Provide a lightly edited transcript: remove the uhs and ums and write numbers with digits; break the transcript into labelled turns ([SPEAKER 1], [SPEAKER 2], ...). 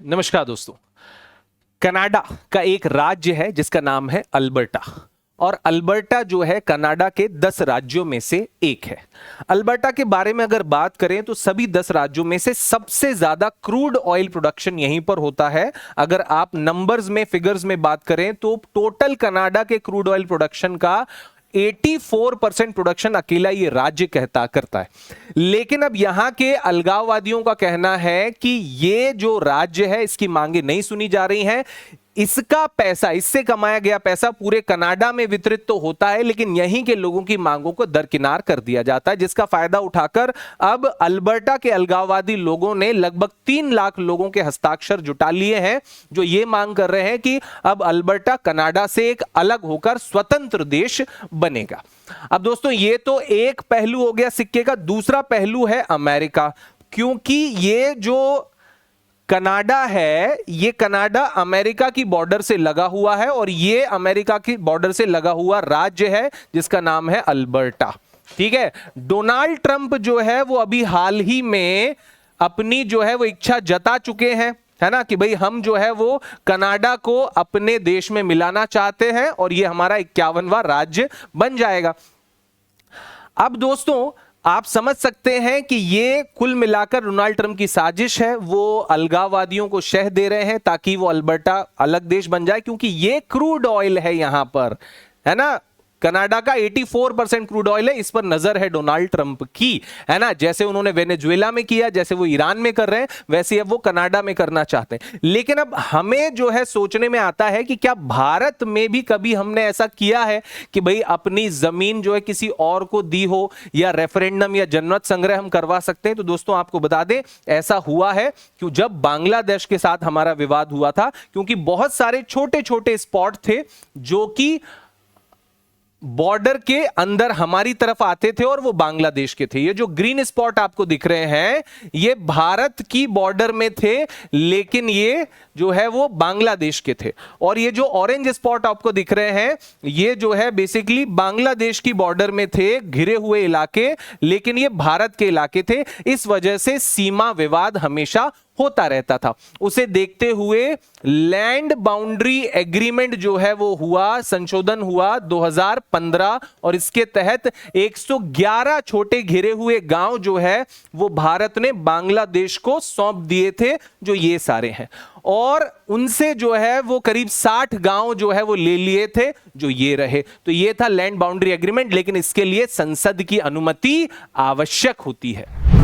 [SPEAKER 1] नमस्कार दोस्तों। कनाडा का एक राज्य है जिसका नाम है अल्बर्टा, और अल्बर्टा जो है कनाडा के 10 राज्यों में से एक है। अल्बर्टा के बारे में अगर बात करें तो सभी 10 राज्यों में से सबसे ज्यादा क्रूड ऑयल प्रोडक्शन यहीं पर होता है। अगर आप नंबर्स में, फिगर्स में बात करें तो टोटल कनाडा के क्रूड ऑयल प्रोडक्शन का 84% प्रोडक्शन अकेला ये राज्य करता है। लेकिन अब यहां के अलगाववादियों का कहना है कि ये जो राज्य है इसकी मांगे नहीं सुनी जा रही हैं। इसका पैसा, इससे कमाया गया पैसा पूरे कनाडा में वितरित तो होता है, लेकिन यहीं के लोगों की मांगों को दरकिनार कर दिया जाता है, जिसका फायदा उठाकर अब अल्बर्टा के अलगाववादी लोगों ने लगभग 3 लाख लोगों के हस्ताक्षर जुटा लिए हैं, जो ये मांग कर रहे हैं कि अब अल्बर्टा कनाडा से एक अलग होकर स्वतंत्र देश बनेगा। अब दोस्तों, ये तो एक पहलू हो गया सिक्के का। दूसरा पहलू है अमेरिका, क्योंकि ये जो कनाडा है, ये कनाडा अमेरिका की बॉर्डर से लगा हुआ है, और ये अमेरिका की बॉर्डर से लगा हुआ राज्य है जिसका नाम है अल्बर्टा। ठीक है। डोनाल्ड ट्रंप जो है वो अभी हाल ही में अपनी जो है वो इच्छा जता चुके हैं, है ना, कि भाई हम जो है वो कनाडा को अपने देश में मिलाना चाहते हैं और ये हमारा 51वां राज्य बन जाएगा। अब दोस्तों, आप समझ सकते हैं कि ये कुल मिलाकर डोनाल्ड ट्रंप की साजिश है। वो अलगाववादियों को शह दे रहे हैं ताकि वो अल्बर्टा अलग देश बन जाए, क्योंकि ये क्रूड ऑयल है यहां पर, है ना। कनाडा का 84% क्रूड ऑयल है, इस पर नजर है डोनाल्ड ट्रंप की, है ना। जैसे उन्होंने वेनेजुएला में किया, जैसे वो ईरान में कर रहे हैं, वैसे अब वो कनाडा में करना चाहते हैं। लेकिन अब हमें जो है सोचने में आता है कि क्या भारत में भी कभी हमने ऐसा किया है कि भाई अपनी जमीन जो है किसी और को दी हो, या रेफरेंडम या जनमत संग्रह हम करवा सकते हैं। तो दोस्तों, आपको बता दें, ऐसा हुआ है क्यों जब बांग्लादेश के साथ हमारा विवाद हुआ था, क्योंकि बहुत सारे छोटे छोटे स्पॉट थे जो कि बॉर्डर के अंदर हमारी तरफ आते थे और वो बांग्लादेश के थे। ये जो ग्रीन स्पॉट आपको दिख रहे हैं ये भारत की बॉर्डर में थे, लेकिन ये जो है वो बांग्लादेश के थे। और ये जो ऑरेंज स्पॉट आपको दिख रहे हैं ये जो है बेसिकली बांग्लादेश की बॉर्डर में थे, घिरे हुए इलाके, लेकिन ये भारत के इलाके थे। इस वजह से सीमा विवाद हमेशा होता रहता था। उसे देखते हुए लैंड बाउंड्री एग्रीमेंट जो है वो हुआ, संशोधन हुआ 2015, और इसके तहत 111 छोटे घिरे हुए गांव जो है वो भारत ने बांग्लादेश को सौंप दिए थे, जो ये सारे हैं। और उनसे जो है वो करीब 60 गांव जो है वो ले लिए थे, जो ये रहे। तो ये था लैंड बाउंड्री एग्रीमेंट, लेकिन इसके लिए संसद की अनुमति आवश्यक होती है।